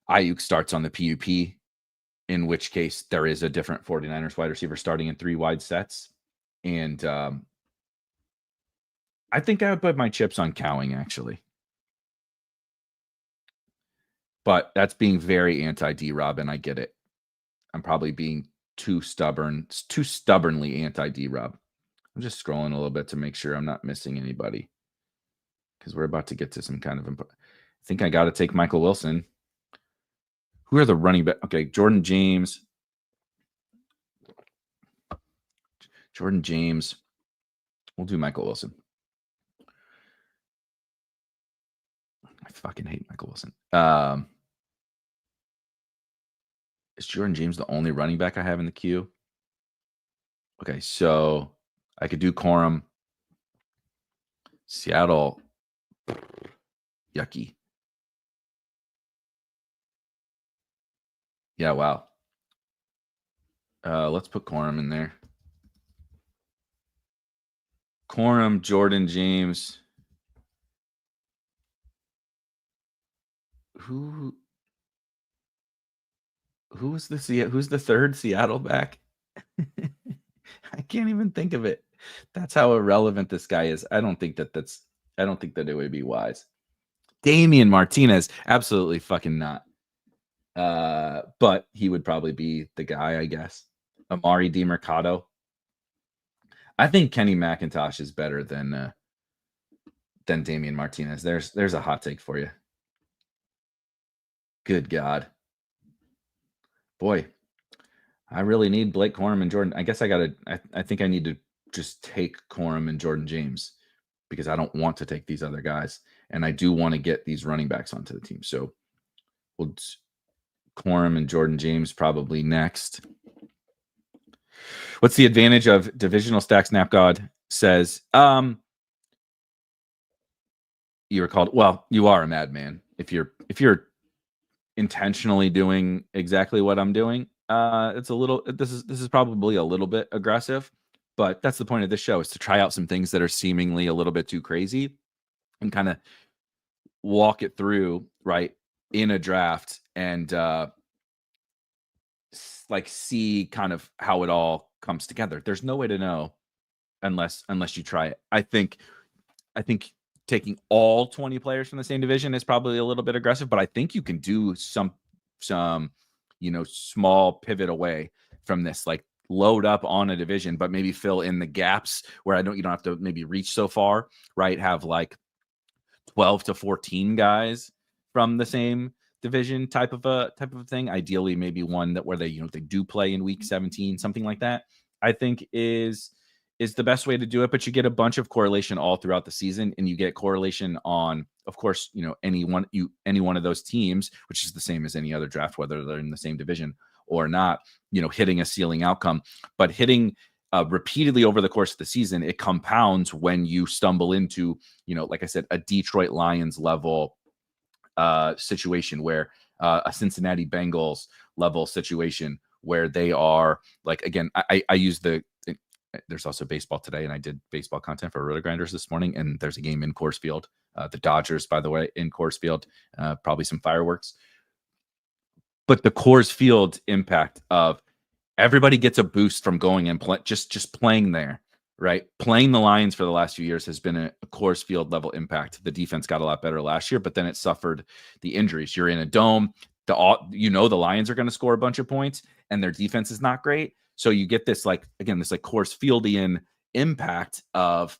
Ayuk starts on the PUP, in which case there is a different 49ers wide receiver starting in 3 wide sets. And I think I would put my chips on Cowing, actually. But that's being very anti-D-Rob, and I get it. I'm probably being too stubbornly anti-D-Rob. I'm just scrolling a little bit to make sure I'm not missing anybody. because we're about to get to some kind of. I think I got to take Michael Wilson. Who are the running back? Okay, Jordan James. We'll do Michael Wilson. I fucking hate Michael Wilson. Is Jordan James the only running back I have in the queue? Okay, so I could do Corum. Seattle. Yucky. Yeah, wow. Let's put Corum in there. Corum, Jordan James. Who's the third Seattle back? I can't even think of it. That's how irrelevant this guy is. I don't think that it would be wise. Damian Martinez, absolutely fucking not. But he would probably be the guy, I guess. Amari DiMercato. I think Kenny McIntosh is better than Damian Martinez. There's a hot take for you. Good God. Boy, I really need Blake Corum and Jordan. I guess I think I need to just take Corum and Jordan James because I don't want to take these other guys. And I do want to get these running backs onto the team. So we'll Corum and Jordan James probably next. What's the advantage of divisional stack? SnapGod says, you were called, well, you are a madman. If you're intentionally doing exactly what I'm doing, this is probably a little bit aggressive, but that's the point of this show, is to try out some things that are seemingly a little bit too crazy and kind of walk it through right in a draft and like see kind of how it all comes together. There's no way to know unless you try it. I think taking all 20 players from the same division is probably a little bit aggressive, but I think you can do some small pivot away from this, like load up on a division, but maybe fill in the gaps where you don't have to maybe reach so far, right? Have like 12 to 14 guys from the same division type of thing. Ideally, maybe one where they do play in week 17, something like that. I think is the best way to do it, but you get a bunch of correlation all throughout the season, and you get correlation on, of course, any one of those teams, which is the same as any other draft, whether they're in the same division or not, hitting a ceiling outcome, but hitting repeatedly over the course of the season, it compounds when you stumble into, like I said, a Detroit Lions level situation where a Cincinnati Bengals level situation where they are like, again, I use there's also baseball today, and I did baseball content for Roto Grinders this morning, and there's a game in Coors Field. The Dodgers, by the way, in Coors Field, probably some fireworks. But the Coors Field impact of everybody gets a boost from going and just playing there, right? Playing the Lions for the last few years has been a Coors Field level impact. The defense got a lot better last year, but then it suffered the injuries. You're in a dome. The Lions are going to score a bunch of points, and their defense is not great. So you get this Coors Fieldian impact of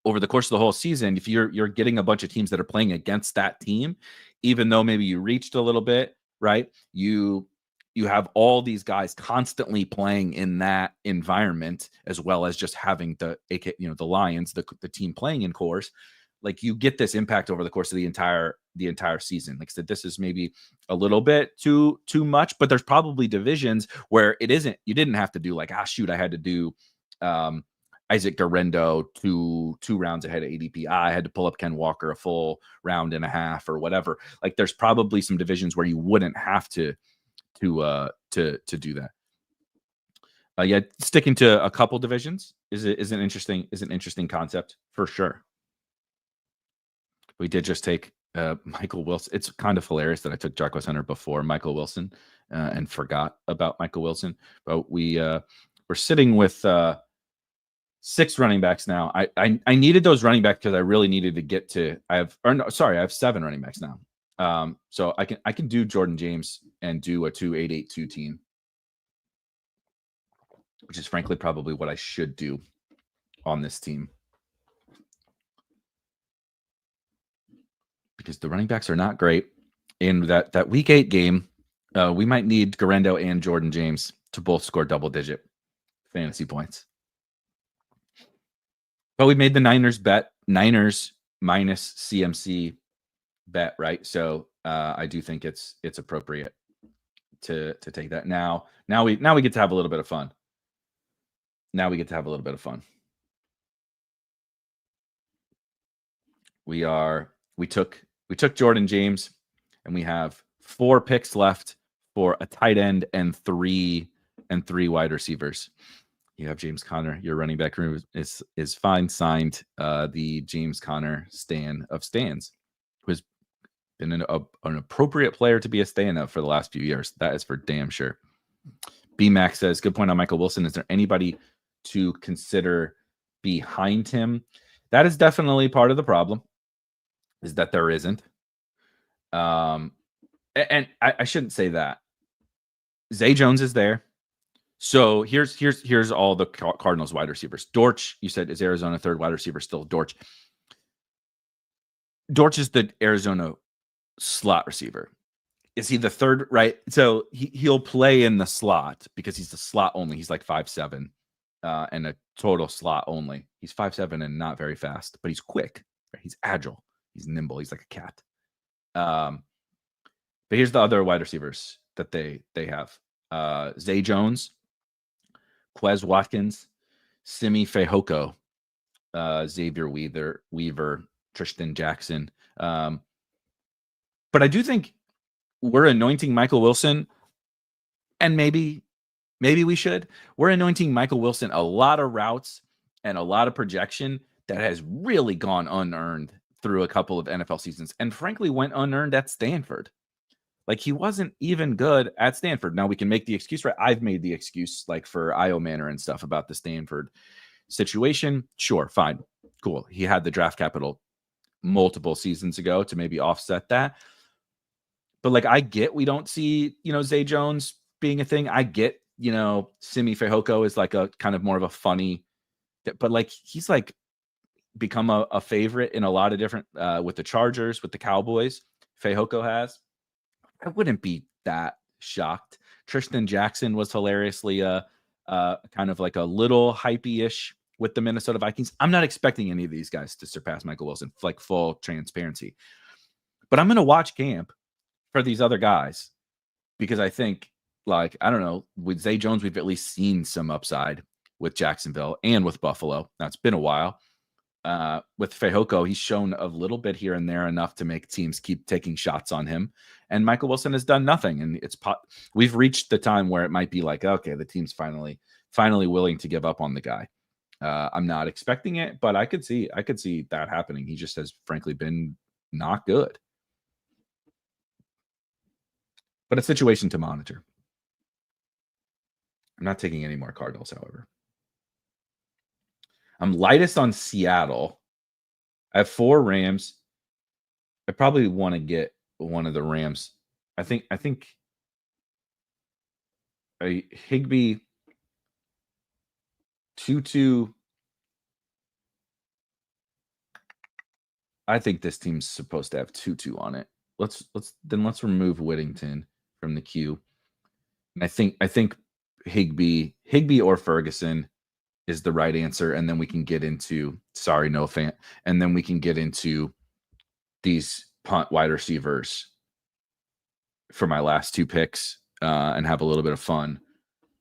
over the course of the whole season. If you're getting a bunch of teams that are playing against that team, even though maybe you reached a little bit, right? You have all these guys constantly playing in that environment, as well as just having the Lions, the team playing in Coors. Like, you get this impact over the course of the entire season. Like I said, this is maybe a little bit too much, but there's probably divisions where it isn't. You didn't have to do like, I had to do Isaac Garendo two rounds ahead of ADP. I had to pull up Ken Walker a full round and a half or whatever. Like, there's probably some divisions where you wouldn't have to do that. Yeah, sticking to a couple divisions is an interesting concept for sure. We did just take Michael Wilson. It's kind of hilarious that I took Jarquez Hunter before Michael Wilson and forgot about Michael Wilson. But we're sitting with 6 running backs now. I needed those running backs because I really needed to get to. I have 7 running backs now. So I can do Jordan James and do a 2-8-8-2 team, which is frankly probably what I should do on this team. because the running backs are not great. In that week 8 game, we might need Garendo and Jordan James to both score double-digit fantasy points. But we made the Niners bet, Niners minus CMC bet, right? So I do think it's appropriate to take that. Now we get to have a little bit of fun. We took Jordan James, and we have 4 picks left for a tight end and 3 wide receivers. You have James Conner. Your running back room is fine. Signed the James Conner stan of stans, who has been an appropriate player to be a stan of for the last few years. That is for damn sure. B-Max says, good point on Michael Wilson. Is there anybody to consider behind him? That is definitely part of the problem, is that there isn't. And I shouldn't say that. Zay Jones is there. So here's all the Cardinals wide receivers. Dortch, you said, is Arizona third wide receiver still? Dortch is the Arizona slot receiver. Is he the third? Right. So he'll play in the slot because he's the slot only. He's like 5'7", and a total slot only. He's 5'7" and not very fast, but he's quick. Right? He's agile. He's nimble. He's like a cat. But here's the other wide receivers that they have. Zay Jones, Quez Watkins, Simi Fehoko, Xavier Weaver, Tristan Jackson. But I do think we're anointing Michael Wilson, and maybe we should. We're anointing Michael Wilson a lot of routes and a lot of projection that has really gone unearned through a couple of NFL seasons, and frankly went unearned at Stanford. Like, he wasn't even good at Stanford. Now we can make the excuse, right? I've made the excuse, like, for Io Manor and stuff about the Stanford situation. Sure, fine, cool. He had the draft capital multiple seasons ago to maybe offset that. But, like, I get we don't see, Zay Jones being a thing. I get, Simi Fehoko is like a kind of more of a funny, but, like, he's like become a favorite in a lot of different, with the Chargers, with the Cowboys. Fehoko has. I wouldn't be that shocked. Tristan Jackson was hilariously kind of like a little hypey-ish with the Minnesota Vikings. I'm not expecting any of these guys to surpass Michael Wilson, like, full transparency. But I'm going to watch camp for these other guys because I think, like, I don't know, with Zay Jones, we've at least seen some upside with Jacksonville and with Buffalo. Now, it's been a while. With Fehoko, he's shown a little bit here and there, enough to make teams keep taking shots on him. And Michael Wilson has done nothing. And we've reached the time where it might be like, okay, the team's finally willing to give up on the guy. I'm not expecting it, but I could see that happening. He just has frankly been not good. But a situation to monitor. I'm not taking any more Cardinals, however. I'm lightest on Seattle. I have 4 Rams. I probably want to get one of the Rams. I think a Higbee, Tutu. I think this team's supposed to have Tutu on it. Let's remove Whittington from the queue. And I think Higbee or Ferguson is the right answer, and then we can get into and then we can get into these punt wide receivers for my last 2 picks, and have a little bit of fun,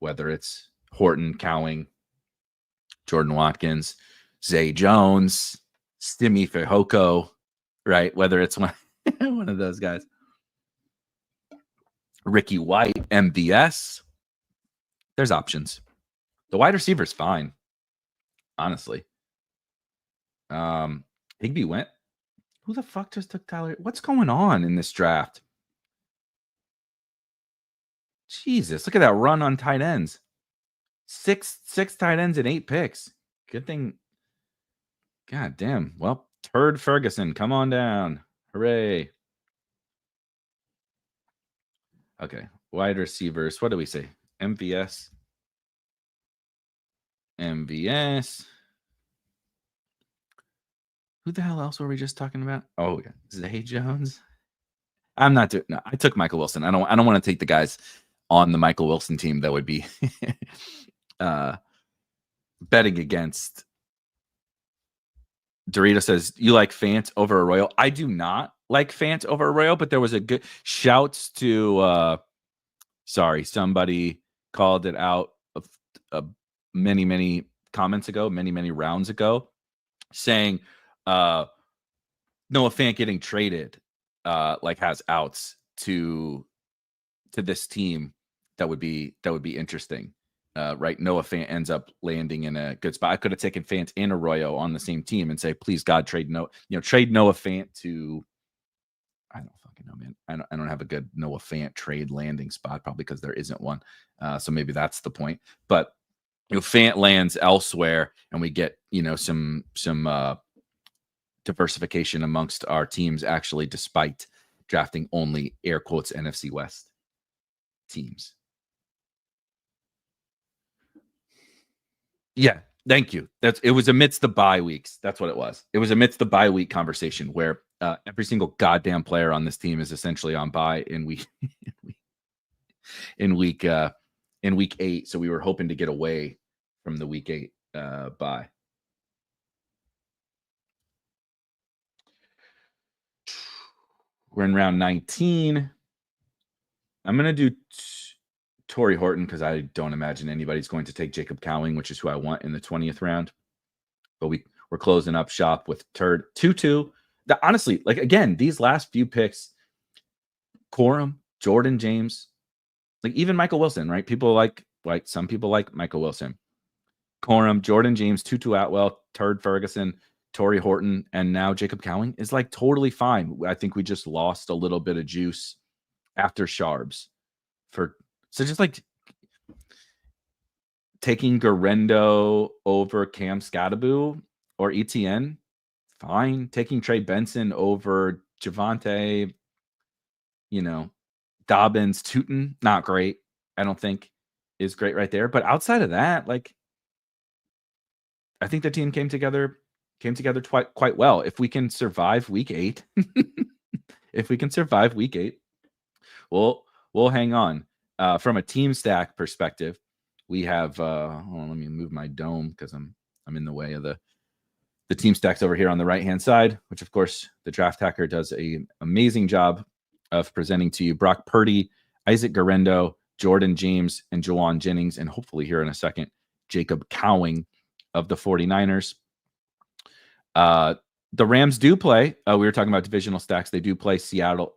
whether it's Horton, Cowing, Jordan Watkins, Zay Jones, Simi Fehoko, right? Whether it's one of those guys. Ricky White, MVS. There's options. The wide receiver's fine, honestly. Higbee went. Who the fuck just took Tyler? What's going on in this draft? Jesus, look at that run on tight ends. Six tight ends and 8 picks. Good thing. God damn. Well, Turd Ferguson, come on down. Hooray. Okay, wide receivers. What do we say? MVS. Who the hell else were we just talking about? Oh, yeah. Zay Jones. I'm not doing. No, I took Michael Wilson. I don't want to take the guys on the Michael Wilson team that would be betting against. Dorita says, you like Fant over Arroyo? I do not like Fant over Arroyo, but there was a good shouts to sorry, somebody called it out many comments ago, many rounds ago, saying Noah Fant getting traded like has outs to this team that would be interesting. Right, Noah Fant ends up landing in a good spot. I could have taken Fant and Arroyo on the same team and say, please God, trade Noah Fant to. I don't fucking know, man. I don't have a good Noah Fant trade landing spot, probably because there isn't one. So maybe that's the point. But Fant lands elsewhere, and we get some diversification amongst our teams. Actually, despite drafting only air quotes NFC West teams. Yeah, thank you. It was amidst the bye weeks. That's what it was. It was amidst the bye week conversation where every single goddamn player on this team is essentially on bye in week 8. So we were hoping to get away from the week 8 bye. We're in round 19. I'm gonna do Torrey Horton because I don't imagine anybody's going to take Jacob Cowing, which is who I want in the 20th round. But we're closing up shop with Turd 2-2. Honestly, like again, these last few picks, Corum, Jordan James, like even Michael Wilson, right? People like some people like Michael Wilson. Corum, Jordan James, Tutu Atwell, Turd Ferguson, Torrey Horton, and now Jacob Cowing is like totally fine. I think we just lost a little bit of juice after Sharbs. So just like taking Garendo over Cam Scadaboo or ETN, fine. Taking Trey Benson over Javonte, Dobbins, Tootin, not great. I don't think is great right there. But outside of that, like I think the team came together quite well. If we can survive week 8, we'll hang on. From a team stack perspective, we have let me move my dome because I'm in the way of the team stacks over here on the right hand side, which of course the Draft Hacker does an amazing job of presenting to you. Brock Purdy, Isaac Garendo, Jordan James, and Juwan Jennings, and hopefully here in a second, Jacob Cowing of the 49ers. The Rams do play. We were talking about divisional stacks. They do play Seattle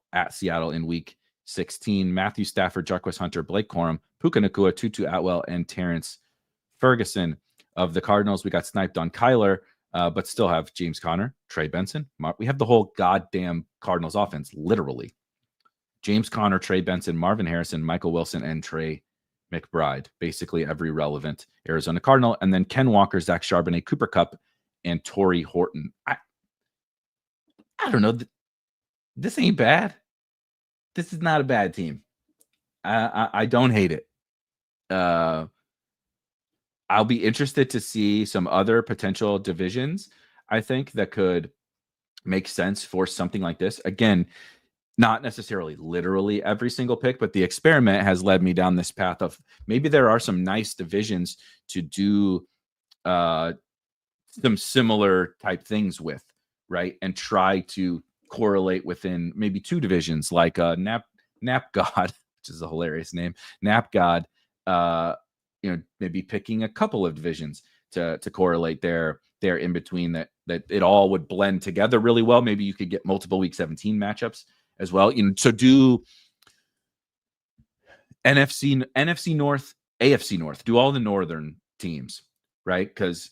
in week 16. Matthew Stafford, Jarquez Hunter, Blake Corum, Puka Nacua, Tutu Atwell, and Terrence Ferguson. Of the Cardinals, we got sniped on Kyler, but still have James Conner, Trey Benson. We have the whole goddamn Cardinals offense, literally. James Conner, Trey Benson, Marvin Harrison, Michael Wilson, and Trey McBride. Basically every relevant Arizona Cardinal. And then Ken Walker, Zach Charbonnet, Cooper Kupp, and Torrey Horton. I don't know. This ain't bad. This is not a bad team. I don't hate it. I'll be interested to see some other potential divisions, I think, that could make sense for something like this. Again, not necessarily literally every single pick, but the experiment has led me down this path of maybe there are some nice divisions to do some similar type things with, right? And try to correlate within maybe 2 divisions, like Nap God, which is a hilarious name, Nap God. Maybe picking a couple of divisions to correlate there in between that it all would blend together really well. Maybe you could get multiple week 17 matchups as well. So do NFC North, AFC North, do all the northern teams, right? Because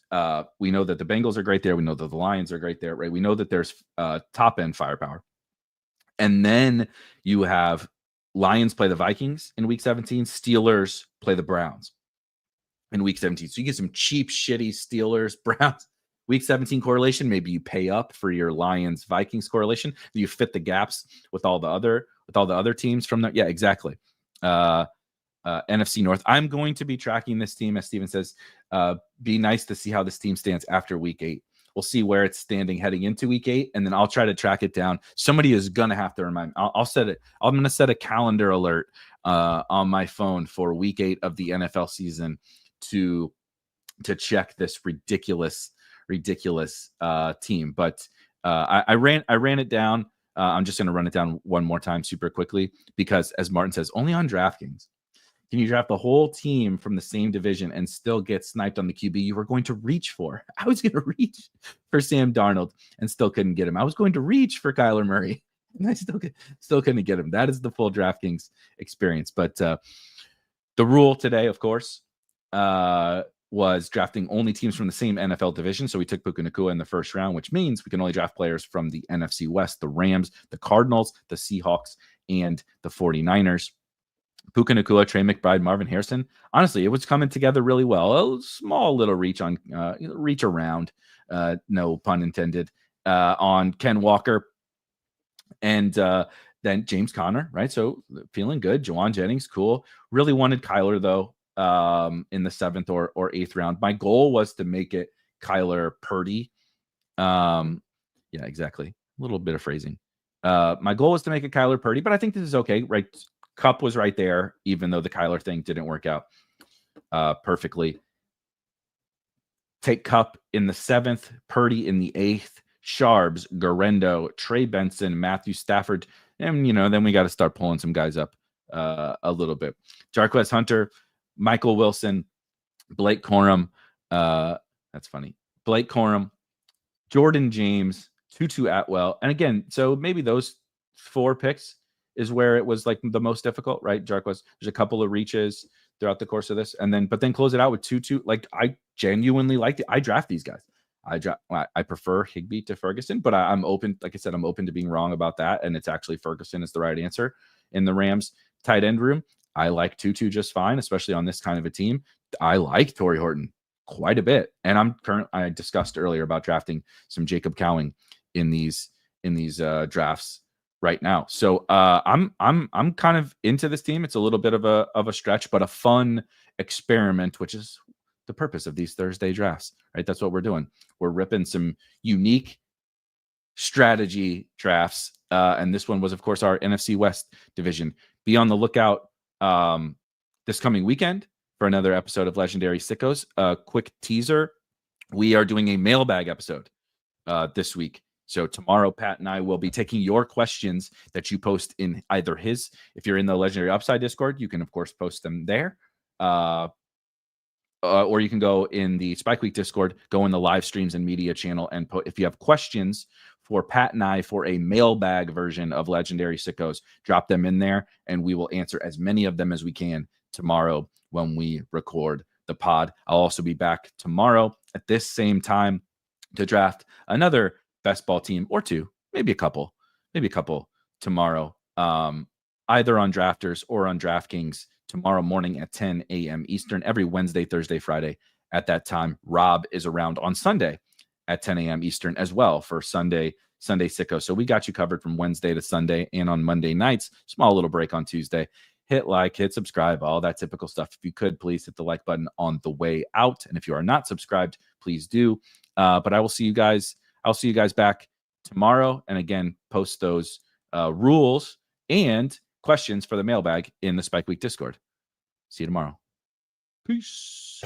we know that the Bengals are great there. We know that the Lions are great there, right? We know that there's top end firepower. And then you have Lions play the Vikings in week 17. Steelers play the Browns in week 17. So you get some cheap, shitty Steelers, Browns, week 17 correlation. Maybe you pay up for your Lions, Vikings correlation. You fit the gaps with all the other teams from there. Yeah, exactly. NFC North. I'm going to be tracking this team, as Steven says. Be nice to see how this team stands after week 8. We'll see where it's standing heading into week 8, and then I'll try to track it down. Somebody is gonna have to remind me. I'll set it. I'm gonna set a calendar alert on my phone for week 8 of the NFL season to check this ridiculous team. But I ran it down. I'm just going to run it down one more time super quickly, because as Martin says, only on DraftKings can you draft the whole team from the same division and still get sniped on the QB you were going to reach for. I was going to reach for Sam Darnold and still couldn't get him. I was going to reach for Kyler Murray and I still couldn't get him. That is the full DraftKings experience. But the rule today, of course, was drafting only teams from the same NFL division. So we took Puka Nacua in the first round, which means we can only draft players from the NFC West, the Rams, the Cardinals, the Seahawks, and the 49ers. Puka Nacua, Trey, McBride, Marvin, Harrison. Honestly, it was coming together really well. A small little reach around, no pun intended, on Ken Walker. And then James Conner, right? So feeling good. Juwan Jennings, cool. Really wanted Kyler, though, in the 7th or 8th round. My goal was to make it Kyler Purdy. Yeah, exactly. A little bit of phrasing. My goal was to make it Kyler Purdy, but I think this is okay, right? Cup was right there, even though the Kyler thing didn't work out perfectly. Take Cup in the 7th, Purdy in the 8th, Sharbs, Garendo, Trey Benson, Matthew Stafford, and then we got to start pulling some guys up a little bit. Jarquez Hunter, Michael Wilson, Blake Corum. That's funny. Blake Corum, Jordan James, Tutu Atwell. And again, so maybe those 4 picks is where it was like the most difficult, right? Jarquez, there's a couple of reaches throughout the course of this. But then close it out with Tutu. Like, I genuinely liked it. I draft these guys. I prefer Higbee to Ferguson, but I'm open. Like I said, I'm open to being wrong about that. And it's actually Ferguson is the right answer in the Rams tight end room. I like Tutu just fine, especially on this kind of a team. I like Torrey Horton quite a bit. And I discussed earlier about drafting some Jacob Cowing in these drafts right now. So I'm kind of into this team. It's a little bit of a stretch, but a fun experiment, which is the purpose of these Thursday drafts, right? That's what we're doing. We're ripping some unique strategy drafts. And this one was, of course, our NFC West division. Be on the lookout this coming weekend for another episode of Legendary Sickos. A quick teaser. We are doing a mailbag episode this week. So tomorrow, Pat and I will be taking your questions that you post in either if you're in the Legendary Upside Discord, you can, of course, post them there. Or you can go in the Spike Week Discord, go in the live streams and media channel, and if you have questions for Pat and I for a mailbag version of Legendary Sickos, drop them in there, and we will answer as many of them as we can tomorrow when we record the pod. I'll also be back tomorrow at this same time to draft another best ball team or two, maybe a couple tomorrow, either on Drafters or on DraftKings tomorrow morning at 10 a.m. Eastern, every Wednesday, Thursday, Friday at that time. Rob is around on Sunday at 10 a.m. Eastern as well for Sunday Sicko. So we got you covered from Wednesday to Sunday, and on Monday nights, small little break on Tuesday. Hit like, hit subscribe, all that typical stuff. If you could, please hit the like button on the way out. And if you are not subscribed, please do. But I will see you guys. I'll see you guys back tomorrow. And again, post those rules and questions for the mailbag in the Spike Week Discord. See you tomorrow. Peace.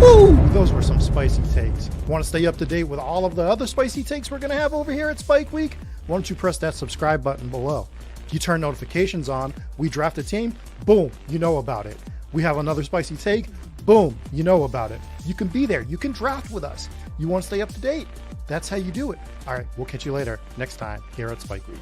Woo! Those were some spicy takes. Want to stay up to date with all of the other spicy takes we're going to have over here at Spike Week? Why don't you press that subscribe button below? You turn notifications on, we draft a team, boom, you know about it. We have another spicy take, boom, you know about it. You can be there. You can draft with us. You want to stay up to date? That's how you do it. All right, we'll catch you later next time here at Spike Week.